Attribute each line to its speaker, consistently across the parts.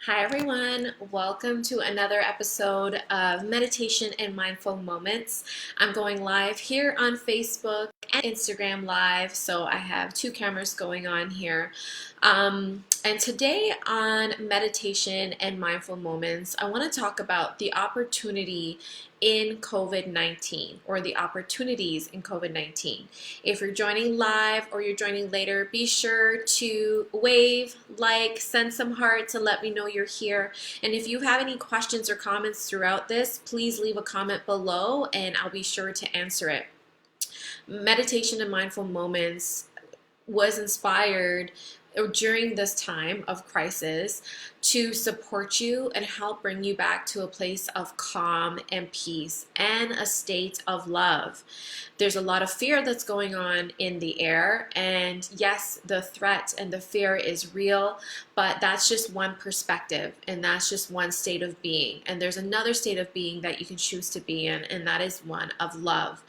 Speaker 1: Hi everyone, welcome to another episode of Meditation and Mindful Moments. I'm going live here on Facebook and Instagram Live, so I have two cameras going on here. And today on Meditation and Mindful Moments, I want to talk about the opportunity in COVID-19 or the opportunities in COVID-19. If you're joining live or you're joining later, be sure to wave, like, send some hearts and let me know you're here. And if you have any questions or comments throughout this, please leave a comment below and I'll be sure to answer it. Meditation and Mindful Moments was inspired during this time of crisis to support you and help bring you back to a place of calm and peace and a state of love. There's a lot of fear that's going on in the air, and yes, the threat and the fear is real, but that's just one perspective and that's just one state of being. And there's another state of being that you can choose to be in, and that is one of love.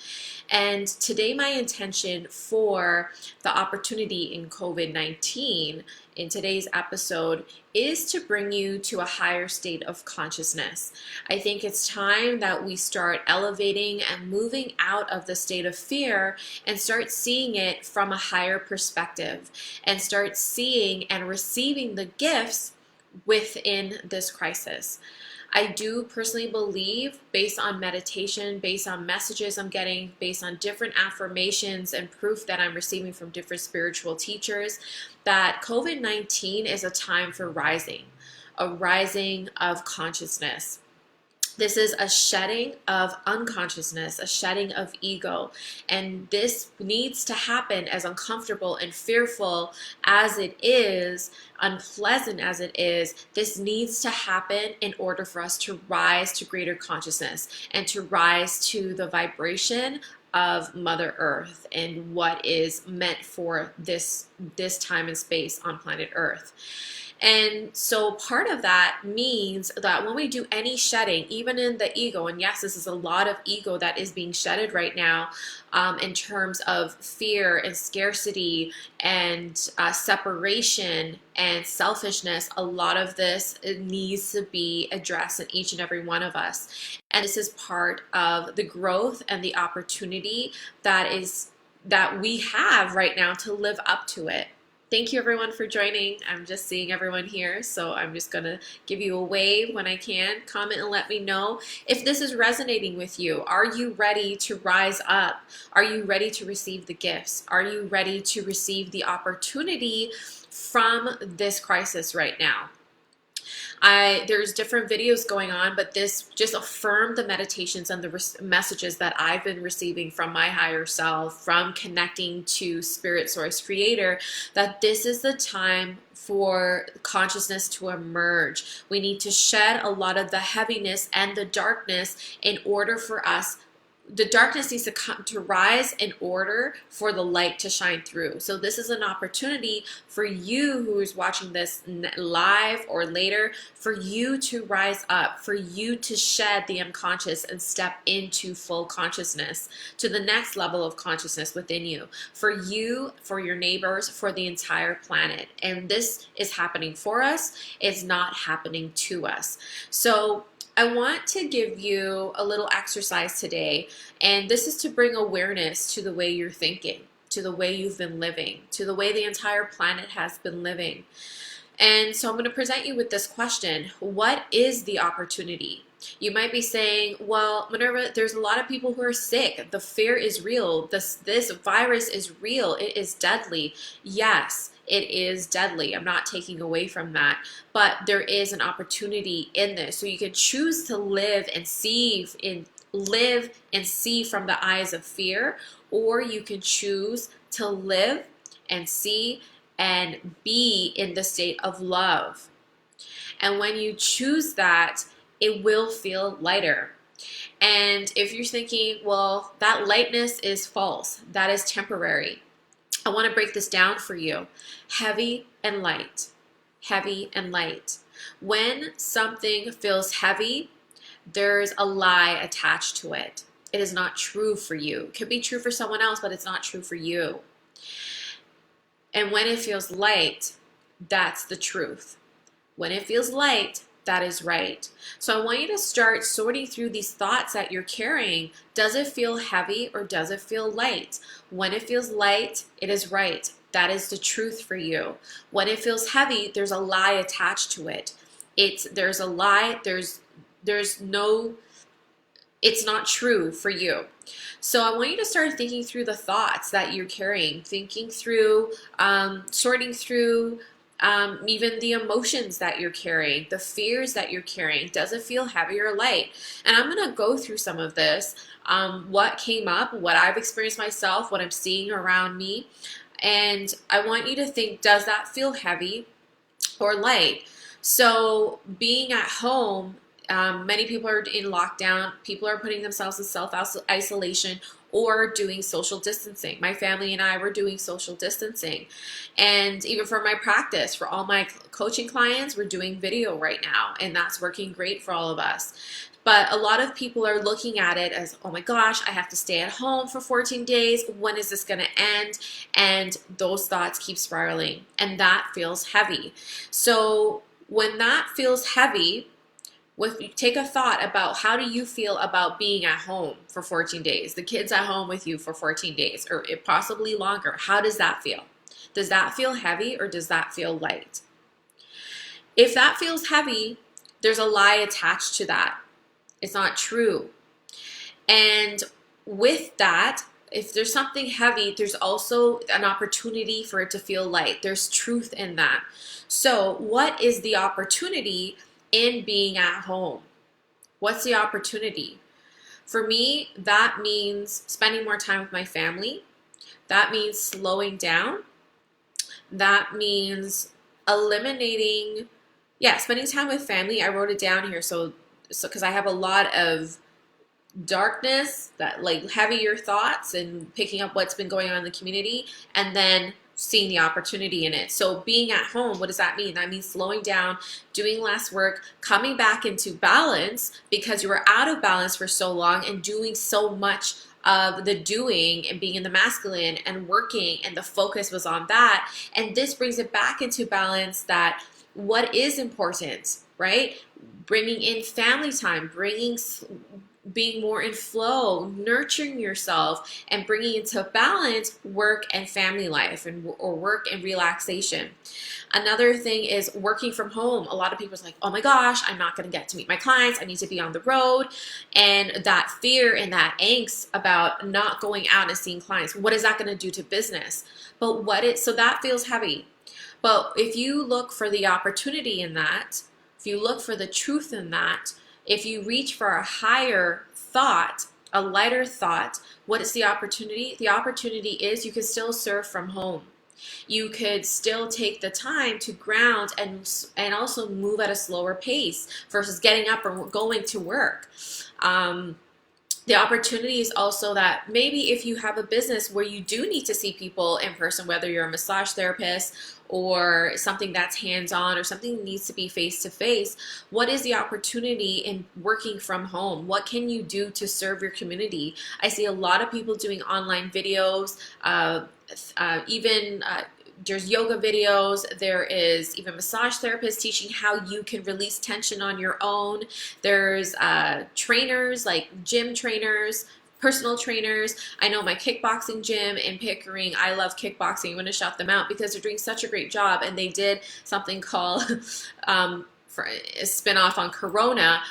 Speaker 1: And today my intention for the opportunity in COVID-19 in today's episode is to bring you to a higher state of consciousness. I think it's time that we start elevating and moving out of the state of fear and start seeing it from a higher perspective and start seeing and receiving the gifts within this crisis. I do personally believe, based on meditation, based on messages I'm getting, based on different affirmations and proof that I'm receiving from different spiritual teachers, that COVID-19 is a time for rising, a rising of consciousness. This is a shedding of unconsciousness, a shedding of ego. And this needs to happen, as uncomfortable and fearful as it is, unpleasant as it is. This needs to happen in order for us to rise to greater consciousness and to rise to the vibration of Mother Earth and what is meant for this time and space on planet Earth. And so part of that means that when we do any shedding, even in the ego, and yes, this is a lot of ego that is being shedded right now in terms of fear and scarcity and separation and selfishness, a lot of this needs to be addressed in each and every one of us. And this is part of the growth and the opportunity that we have right now to live up to it. Thank you everyone for joining. I'm just seeing everyone here, so I'm just gonna give you a wave when I can. Comment and let me know if this is resonating with you. Are you ready to rise up? Are you ready to receive the gifts? Are you ready to receive the opportunity from this crisis right now? There's different videos going on, but this just affirmed the meditations and the messages that I've been receiving from my higher self, from connecting to Spirit Source Creator, that this is the time for consciousness to emerge. We need to shed a lot of the heaviness and the darkness in order for us. The darkness needs to come to rise in order for the light to shine through. So this is an opportunity for you who is watching this live or later, for you to rise up, for you to shed the unconscious and step into full consciousness, to the next level of consciousness within you, for you, for your neighbors, for the entire planet. And this is happening for us. It's not happening to us. So I want to give you a little exercise today, and this is to bring awareness to the way you're thinking, to the way you've been living, to the way the entire planet has been living. And so I'm going to present you with this question: what is the opportunity? You might be saying, well, Minerva, there's a lot of people who are sick. The fear is real. This virus is real. It is deadly. Yes, it is deadly. I'm not taking away from that. But there is an opportunity in this. So you can choose to live and see from the eyes of fear, or you can choose to live and see and be in the state of love. And when you choose that, it will feel lighter. And if you're thinking, well, that lightness is false, that is temporary, I want to break this down for you. Heavy and light. Heavy and light. When something feels heavy, there's a lie attached to it. It is not true for you. It could be true for someone else, but it's not true for you. And when it feels light, that's the truth. When it feels light, that is right. So I want you to start sorting through these thoughts that you're carrying. Does it feel heavy or does it feel light? When it feels light, it is right. That is the truth for you. When it feels heavy, there's a lie attached to it. There's a lie, there's no, it's not true for you. So I want you to start thinking through the thoughts that you're carrying, thinking through, sorting through even the emotions that you're carrying, the fears that you're carrying. Does it feel heavy or light? And I'm going to go through some of this, what came up, what I've experienced myself, what I'm seeing around me. And I want you to think, does that feel heavy or light? So being at home, many people are in lockdown. People are putting themselves in self-isolation or doing social distancing. My family and I were doing social distancing. And even for my practice, for all my coaching clients, we're doing video right now. And that's working great for all of us. But a lot of people are looking at it as, oh my gosh, I have to stay at home for 14 days. When is this going to end? And those thoughts keep spiraling. And that feels heavy. So when that feels heavy, take a thought about how do you feel about being at home for 14 days, the kids at home with you for 14 days, or possibly longer. How does that feel? Does that feel heavy or does that feel light? If that feels heavy, there's a lie attached to that. It's not true. And with that, if there's something heavy, there's also an opportunity for it to feel light. There's truth in that. So what is the opportunity in being at home? What's the opportunity? For me, that means spending more time with my family. That means slowing down. That means eliminating, spending time with family. I wrote it down here so because I have a lot of darkness, that like heavier thoughts and picking up what's been going on in the community, and then seeing the opportunity in it. So being at home, what does that mean? That means slowing down, doing less work, coming back into balance because you were out of balance for so long and doing so much of the doing and being in the masculine and working, and the focus was on that. And this brings it back into balance, that what is important, right? Bringing in family time, being more in flow, nurturing yourself, and bringing into balance work and family life, or work and relaxation. Another thing is working from home. A lot of people are like, oh my gosh, I'm not going to get to meet my clients. I need to be on the road. And that fear and that angst about not going out and seeing clients, what is that going to do to business? So that feels heavy. But if you look for the opportunity in that, if you look for the truth in that, if you reach for a higher thought, a lighter thought, what is the opportunity? The opportunity is you can still serve from home. You could still take the time to ground and also move at a slower pace versus getting up or going to work. The opportunity is also that maybe if you have a business where you do need to see people in person, whether you're a massage therapist or something that's hands-on or something that needs to be face-to-face, what is the opportunity in working from home? What can you do to serve your community? I see a lot of people doing online videos, there's yoga videos, there is even massage therapists teaching how you can release tension on your own. There's trainers, like gym trainers, personal trainers. I know my kickboxing gym in Pickering, I love kickboxing. I'm going to shout them out because they're doing such a great job, and they did something called, for a spin-off on Corona,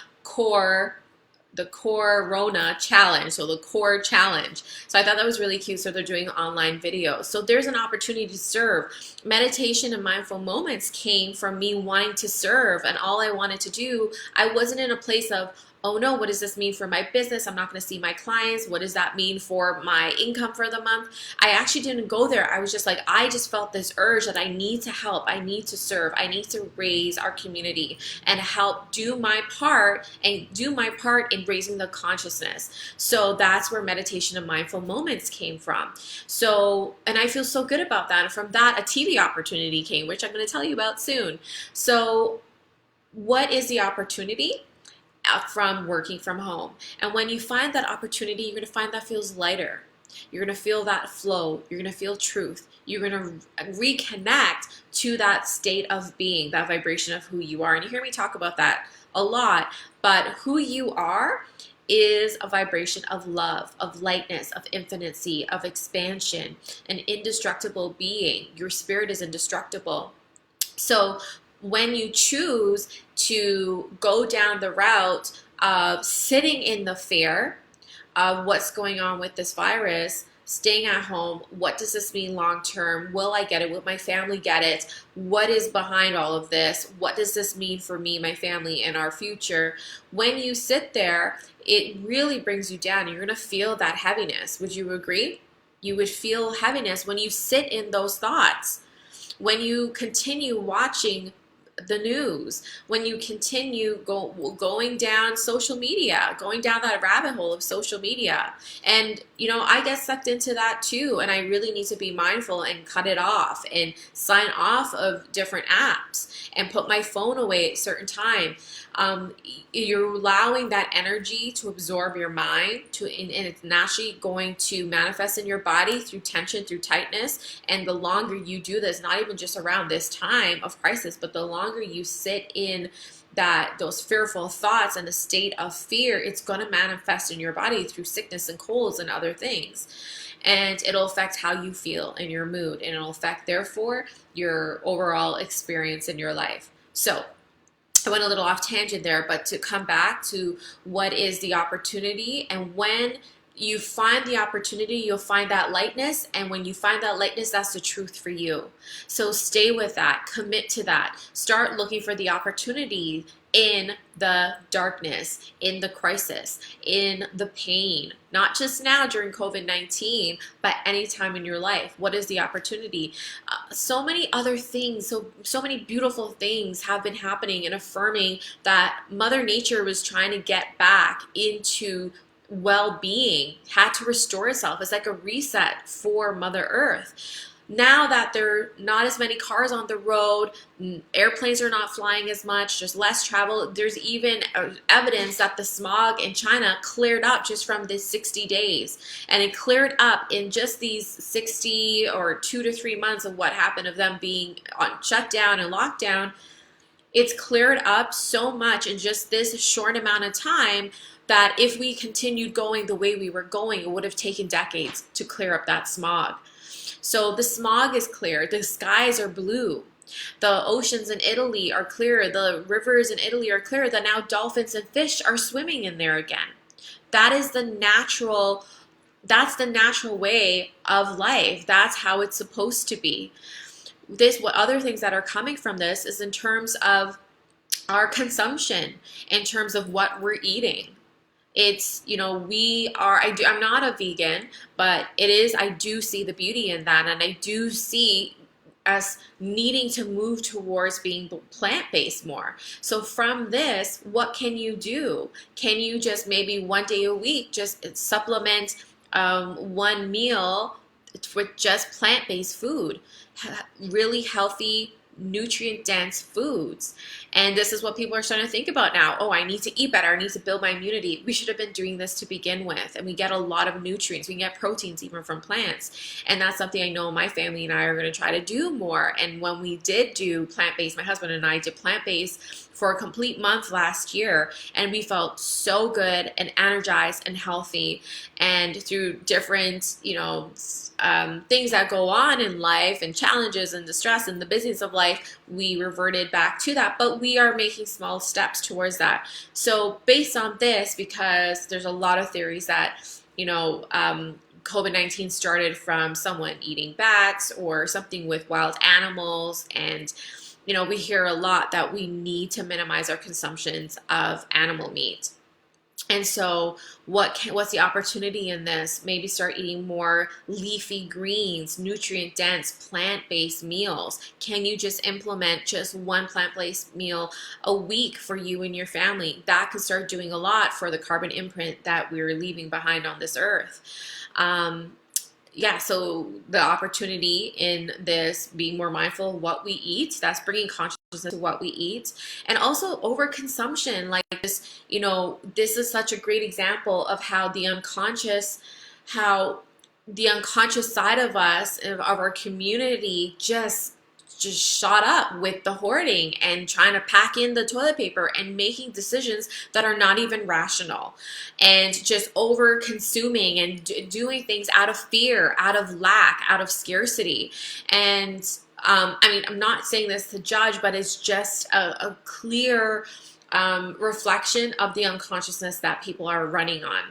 Speaker 1: the Corona Challenge, so the Core Challenge. So I thought that was really cute. So they're doing online videos. So there's an opportunity to serve. Meditation and mindful moments came from me wanting to serve, and all I wanted to do, I wasn't in a place of, oh no, what does this mean for my business? I'm not going to see my clients. What does that mean for my income for the month? I actually didn't go there. I was just like, I just felt this urge that I need to help. I need to serve. I need to raise our community and help do my part in raising the consciousness. So that's where meditation and mindful moments came from. So, and I feel so good about that. And from that, a TV opportunity came, which I'm going to tell you about soon. So what is the opportunity? From working from home. And when you find that opportunity, you're going to find that feels lighter. You're going to feel that flow. You're going to feel truth. You're going to reconnect to that state of being, that vibration of who you are. And you hear me talk about that a lot, but who you are is a vibration of love, of lightness, of infinity, of expansion, an indestructible being. Your spirit is indestructible. So when you choose to go down the route of sitting in the fear of what's going on with this virus, staying at home, what does this mean long term? Will I get it? Will my family get it? What is behind all of this? What does this mean for me, my family, and our future? When you sit there, it really brings you down. You're going to feel that heaviness. Would you agree? You would feel heaviness when you sit in those thoughts. When you continue watching the news, when you continue going down social media, going down that rabbit hole of social media. And, I get sucked into that too. And I really need to be mindful and cut it off and sign off of different apps and put my phone away at a certain time. You're allowing that energy to absorb your mind, and it's naturally going to manifest in your body through tension, through tightness. And the longer you do this, not even just around this time of crisis, but the longer you sit in those fearful thoughts and the state of fear, it's going to manifest in your body through sickness and colds and other things. And it'll affect how you feel and your mood, and it'll affect, therefore, your overall experience in your life. So I went a little off tangent there, but to come back to what is the opportunity, and when you find the opportunity, you'll find that lightness, and when you find that lightness, that's the truth for you. So stay with that, commit to that, start looking for the opportunity in the darkness, in the crisis, in the pain, not just now during COVID-19, but any time in your life. What is the opportunity? So many other things, so many beautiful things have been happening and affirming that Mother Nature was trying to get back into well-being, had to restore itself. It's like a reset for Mother Earth. Now that there are not as many cars on the road, airplanes are not flying as much, there's less travel. There's even evidence that the smog in China cleared up just from this 60 days. And it cleared up in just these 60 or 2 to 3 months of what happened of them being on shutdown and lockdown. It's cleared up so much in just this short amount of time that if we continued going the way we were going, it would have taken decades to clear up that smog. So the smog is clear, the skies are blue, the oceans in Italy are clear, the rivers in Italy are clear, that now dolphins and fish are swimming in there again. That's the natural way of life. That's how it's supposed to be. What other things that are coming from this is in terms of our consumption, in terms of what we're eating. It's, I'm not a vegan, but I do see the beauty in that. And I do see us needing to move towards being plant-based more. So from this, what can you do? Can you just maybe one day a week, just supplement one meal with just plant-based food, really healthy, nutrient-dense foods? And this is what people are starting to think about now. Oh, I need to eat better. I need to build my immunity. We should have been doing this to begin with. And we get a lot of nutrients. We can get proteins even from plants. And that's something I know my family and I are going to try to do more. And when we did do plant-based, my husband and I did plant-based for a complete month last year, and we felt so good and energized and healthy. And through different, things that go on in life and challenges and distress and the busyness of life, we reverted back to that. But we are making small steps towards that. So based on this, because there's a lot of theories that, COVID-19 started from someone eating bats or something with wild animals, and we hear a lot that we need to minimize our consumptions of animal meat. And so what's the opportunity in this? Maybe start eating more leafy greens, nutrient-dense, plant-based meals. Can you just implement just one plant-based meal a week for you and your family? That could start doing a lot for the carbon imprint that we're leaving behind on this earth. So the opportunity in this, being more mindful of what we eat, that's bringing consciousness to what we eat. And also overconsumption, like this, this is such a great example of how the unconscious, how the unconscious side of us, of our community, just shot up with the hoarding and trying to pack in the toilet paper and making decisions that are not even rational, and just over consuming and doing things out of fear, out of lack, out of scarcity. And I mean, I'm not saying this to judge, but it's just a clear reflection of the unconsciousness that people are running on.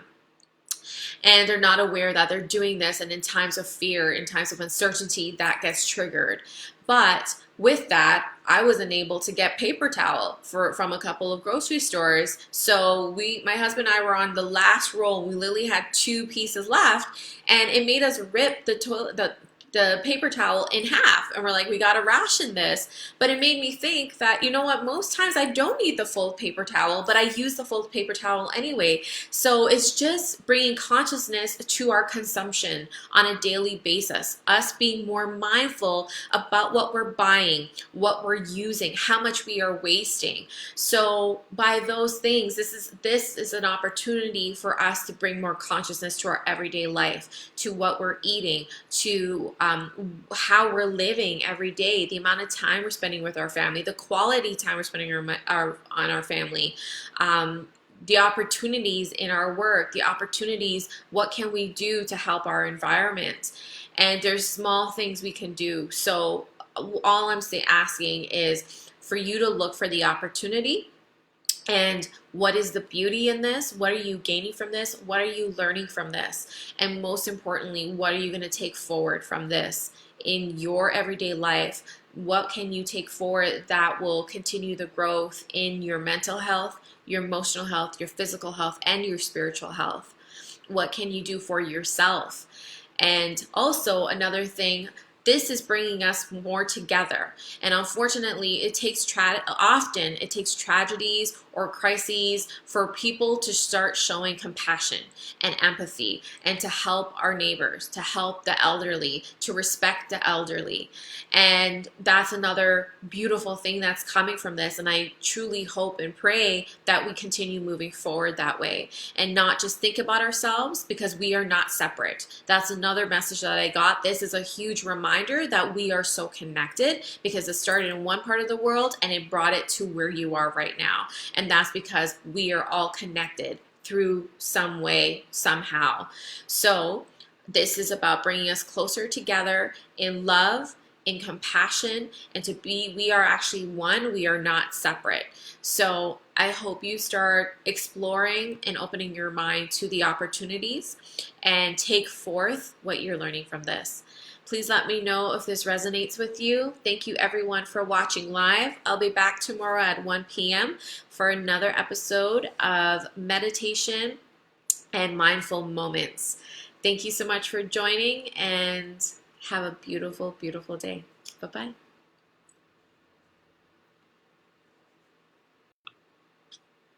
Speaker 1: And they're not aware that they're doing this, and in times of fear, in times of uncertainty, that gets triggered. But with that, I wasn't able to get paper towel from a couple of grocery stores. So my husband and I were on the last roll. We literally had 2 pieces left, and it made us rip the paper towel in half, and we're like, we gotta ration this. But it made me think that, you know what, most times I don't need the full paper towel, but I use the full paper towel anyway. So it's just bringing consciousness to our consumption on a daily basis, us being more mindful about what we're buying, what we're using, how much we are wasting. So by those things, this is an opportunity for us to bring more consciousness to our everyday life, to what we're eating, to how we're living every day, the amount of time we're spending with our family, the quality time we're spending on our family, the opportunities in our work, the opportunities, what can we do to help our environment? And there's small things we can do. So all I'm asking is for you to look for the opportunity. And what is the beauty in this? What are you gaining from this? What are you learning from this? And most importantly, what are you going to take forward from this in your everyday life? What can you take forward that will continue the growth in your mental health, your emotional health, your physical health, and your spiritual health? What can you do for yourself? And also another thing, this is bringing us more together. And unfortunately, often it takes tragedies or crises for people to start showing compassion and empathy, and to help our neighbors, to help the elderly, to respect the elderly. And that's another beautiful thing that's coming from this. And I truly hope and pray that we continue moving forward that way, and not just think about ourselves, because we are not separate. That's another message that I got. This is a huge reminder that we are so connected, because it started in one part of the world and it brought it to where you are right now. And that's because we are all connected through some way, somehow. So this is about bringing us closer together in love, in compassion, and we are actually one. We are not separate. So I hope you start exploring and opening your mind to the opportunities, and take forth what you're learning from this. Please let me know if this resonates with you. Thank you everyone for watching live. I'll be back tomorrow at 1 p.m. for another episode of Meditation and Mindful Moments. Thank you so much for joining, and have a beautiful, beautiful day. Bye-bye.